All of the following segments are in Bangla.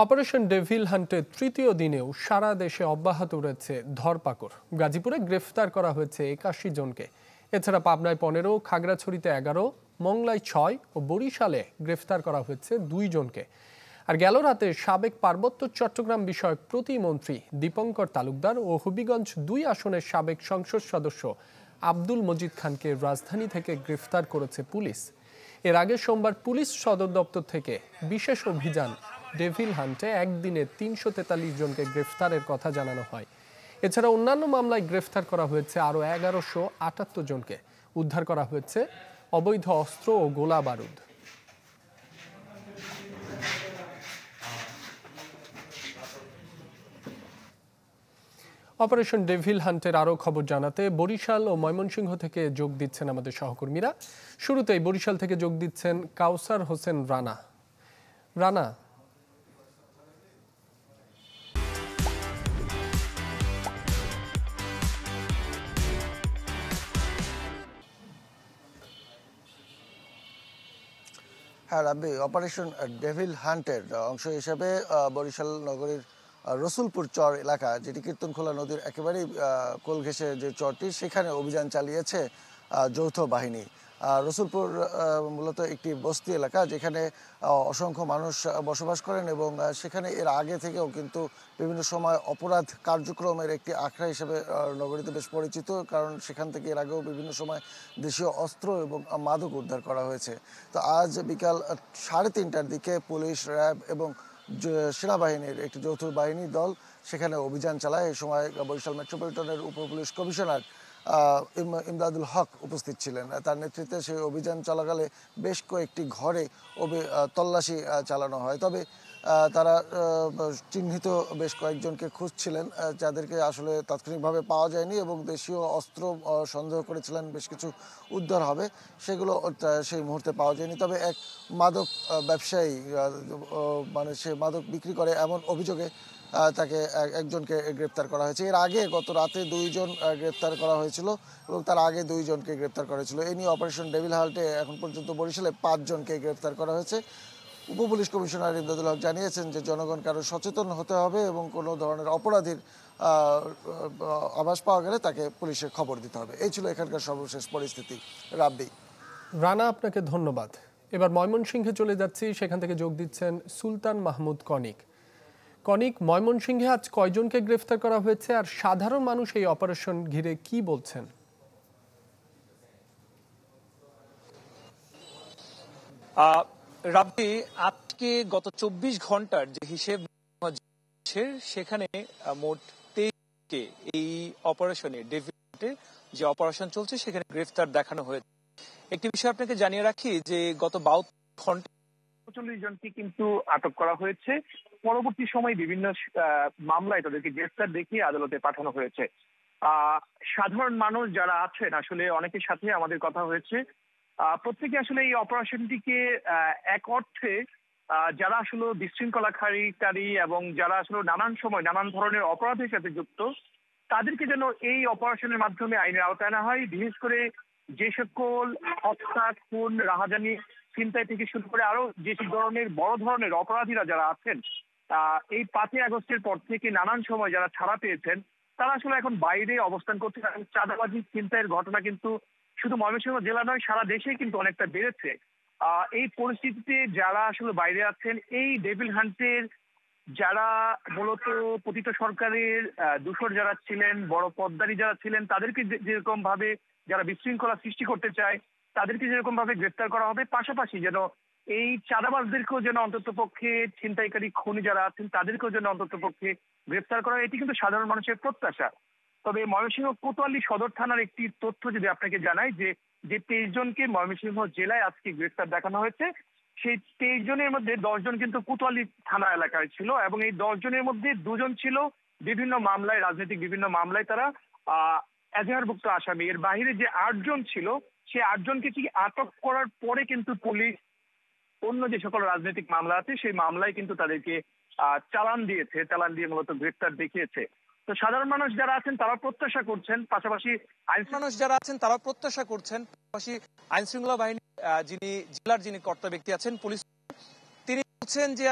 অপারেশন ডেভিল হান্টের তৃতীয় দিনেও সারা দেশে অব্যাহত রয়েছে ধরপাকড়। গাজীপুরে গ্রেফতার করা হয়েছে ৮১ জনকে। এছাড়া পাবনায় ১৫, খাগড়াছড়িতে ১১, মংলায় ৬ ও বরিশালে গ্রেফতার করা হয়েছে ২ জনকে। আর গেল রাতে সাবেক পার্বত্য চট্টগ্রাম বিষয়ক প্রতিমন্ত্রী দীপঙ্কর তালুকদার ও হবিগঞ্জ ২ আসনের সাবেক সংসদ সদস্য আব্দুল মজিদ খানকে রাজধানী থেকে গ্রেফতার করেছে পুলিশ। এর আগে সোমবার পুলিশ সদর দপ্তর থেকে বিশেষ অভিযান ডেভিল হান্টে একদিনে ৩৪৩ জনকে গ্রেফতারের কথা জানানো হয়। এছাড়া অন্যান্য মামলায় গ্রেফতার করা হয়েছে আরও ১১৭৮ জনকে। উদ্ধার করা হয়েছে অবৈধ অস্ত্র ও গোলা বারুদ। অপারেশন ডেভিল হান্টের আরও খবর জানাতে বরিশাল ও ময়মনসিংহ থেকে যোগ দিচ্ছেন আমাদের সহকর্মীরা। শুরুতেই বরিশাল থেকে যোগ দিচ্ছেন কাউসার হোসেন রানা। রানা, হ্যাঁ রাব্বি, অপারেশন ডেভিল হান্টের অংশ হিসেবে বরিশাল নগরীর রসুলপুর চর এলাকা, যেটি কীর্তনখোলা নদীর একেবারেই কোল ঘেঁষে যে চরটি, সেখানে অভিযান চালিয়েছে যৌথ বাহিনী। রসুলপুর মূলত একটি বস্তি এলাকা, যেখানে অসংখ্য মানুষ বসবাস করেন এবং সেখানে এর আগে থেকেও কিন্তু বিভিন্ন সময় অপরাধ কার্যক্রমের একটি আখড়া হিসেবে নগরীতে বেশ পরিচিত, কারণ সেখান থেকে এর আগেও বিভিন্ন সময় দেশীয় অস্ত্র এবং মাদক উদ্ধার করা হয়েছে। তো আজ বিকাল ৩:৩০টার দিকে পুলিশ, র্যাব এবং সেনাবাহিনীর একটি যৌথ বাহিনী দল সেখানে অভিযান চালায়। এই সময় বরিশাল মেট্রোপলিটনের উপ পুলিশ কমিশনার ইমদাদুল হক উপস্থিত ছিলেন। তার নেতৃত্বে সেই অভিযান চলাকালে বেশ কয়েকটি ঘরে তল্লাশি চালানো হয়। তবে তারা চিহ্নিত বেশ কয়েকজনকে খুঁজছিলেন, যাদেরকে আসলে তাৎক্ষণিকভাবে পাওয়া যায়নি এবং দেশীয় অস্ত্র সন্দেহ করেছিলেন বেশ কিছু উদ্ধার হবে, সেগুলো সেই মুহূর্তে পাওয়া যায়নি। তবে এক মাদক ব্যবসায়ী, মানে সে মাদক বিক্রি করে এমন অভিযোগে তাকে একজনকে গ্রেপ্তার করা হয়েছে। এর আগে গত রাতে ২ জন গ্রেপ্তার করা হয়েছিল এবং তার আগে ২ জনকে গ্রেপ্তার করা হয়েছিল। এই নিয়ে অপারেশন ডেভিল হান্টে এখন পর্যন্ত বরিশালে ৫ জনকে গ্রেপ্তার করা হয়েছে। উপপুলিশ কমিশনার ইমদাদুল হক জানিয়েছেন যে জনগণকে আরও সচেতন হতে হবে এবং কোনো ধরনের অপরাধীর আভাস পাওয়া গেলে তাকে পুলিশে খবর দিতে হবে। এই ছিল এখানকার সর্বশেষ পরিস্থিতি। রাব্বি। রানা, আপনাকে ধন্যবাদ। এবার ময়মনসিংহে চলে যাচ্ছি, সেখান থেকে যোগ দিচ্ছেন সুলতান মাহমুদ কনিক। কনিক, ময়মনসিংহে আজ কয়জনকে গ্রেফতার করা হয়েছে আর সাধারণ মানুষ এই অপারেশন ঘিরে কি বলছেন? রাব্বি, আজকে গত ২৪ ঘন্টার যে হিসেব সেখানে মোট ২৩কে এই অপারেশনে ডেভিল যে অপারেশন চলছে সেখানে গ্রেফতার দেখানো হয়েছে। একটি বিষয় আপনাকে জানিয়ে রাখি যে গত ৭২ ঘন্টা ৪৫ জনকে কিন্তু আটক করা হয়েছে। পরবর্তী সময় বিভিন্ন মামলায় তাদেরকে গ্রেফতার দেখিয়ে আদালতে পাঠানো হয়েছে। সাধারণ মানুষ যারা আছেন, আসলে অনেকের সাথে আমাদের কথা হয়েছে, প্রত্যেকে আসলে এই অপারেশনটিকে এক অর্থে যারা আসলে বিশৃঙ্খলাকারী এবং যারা আসলে নানান সময় নানান ধরনের অপরাধের সাথে যুক্ত, তাদেরকে যেন এই অপারেশনের মাধ্যমে আইনের আওতায় আনা হয়। বিশেষ করে যে সকল হত্যা, খুন, রাহাজানি, ছিনতাই থেকে শুরু করে আরো যে ধরনের বড় ধরনের অপরাধীরা যারা আছেন, এই ৫ই আগস্টের পর থেকে নানান সময় যারা ছাড়া পেয়েছেন, তারা আসলে এখন বাইরে অবস্থান করছে। চাঁদাবাজি, ছিনতাইয়ের ঘটনা কিন্তু শুধু ময়মনসিংহ জেলা নয়, সারা দেশেই কিন্তু অনেকটা বেড়েছে। এই পরিস্থিতিতে যারা আসলে বাইরে আছেন, এই ডেভিল হান্টের যারা মূলত পতিত সরকারের দূষর যারা ছিলেন, বড় পদ্মারি যারা ছিলেন, তাদেরকে যেরকম ভাবে যারা বিশৃঙ্খলা সৃষ্টি করতে চায় তাদেরকে যেরকম ভাবে গ্রেফতার করা হবে, পাশাপাশি যেন এই চাঁদাবাজদেরকেও যেন অন্তত পক্ষে, ছিনতাইকারী খুনি যারা আছেন তাদেরকেও যেন অন্তত পক্ষে গ্রেফতার করা হয়, এটি কিন্তু সাধারণ মানুষের প্রত্যাশা। তবে ময়মনসিংহ কোতোয়ালি সদর থানার একটি তথ্য যদি আপনাকে জানাই, যে ২৩ জনকে ময়মনসিংহ জেলায় আজকে গ্রেফতার দেখানো হয়েছে, সেই ২৩ জনের মধ্যে ১০ জন কিন্তু কোতোয়ালি থানা এলাকায় ছিল এবং এই ১০ জনের মধ্যে ২ জন ছিল বিভিন্ন মামলায়, রাজনৈতিক বিভিন্ন মামলায় তারা এজাহারভুক্ত আসামি। এর বাইরে যে ৮ জন ছিল, সেই ৮ জনকে কি আটক করার পরে কিন্তু পুলিশ অন্য যে সকল রাজনৈতিক মামলা আছে সেই মামলায় কিন্তু তাদেরকে চালান দিয়ে মূলত গ্রেফতার দেখিয়েছে। তো সাধারণ মানুষ যারা আছেন তারা প্রত্যাশা করছেন, পাশাপাশি আইন শৃঙ্খলা বাহিনী যিনি জেলার যিনি কর্তা ব্যক্তি আছেন পুলিশ, তিনি বলছেন যে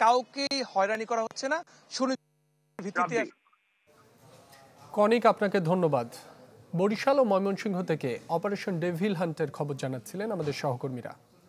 কাউকেই হয়রানি করা হচ্ছে না সুনির্দিষ্ট ভিত্তিতে। কনিক, আপনাকে ধন্যবাদ। বরিশাল ও ময়মনসিংহ থেকে অপারেশন ডেভিল হান্টের খবর জানাচ্ছিলেন আমাদের সহকর্মীরা।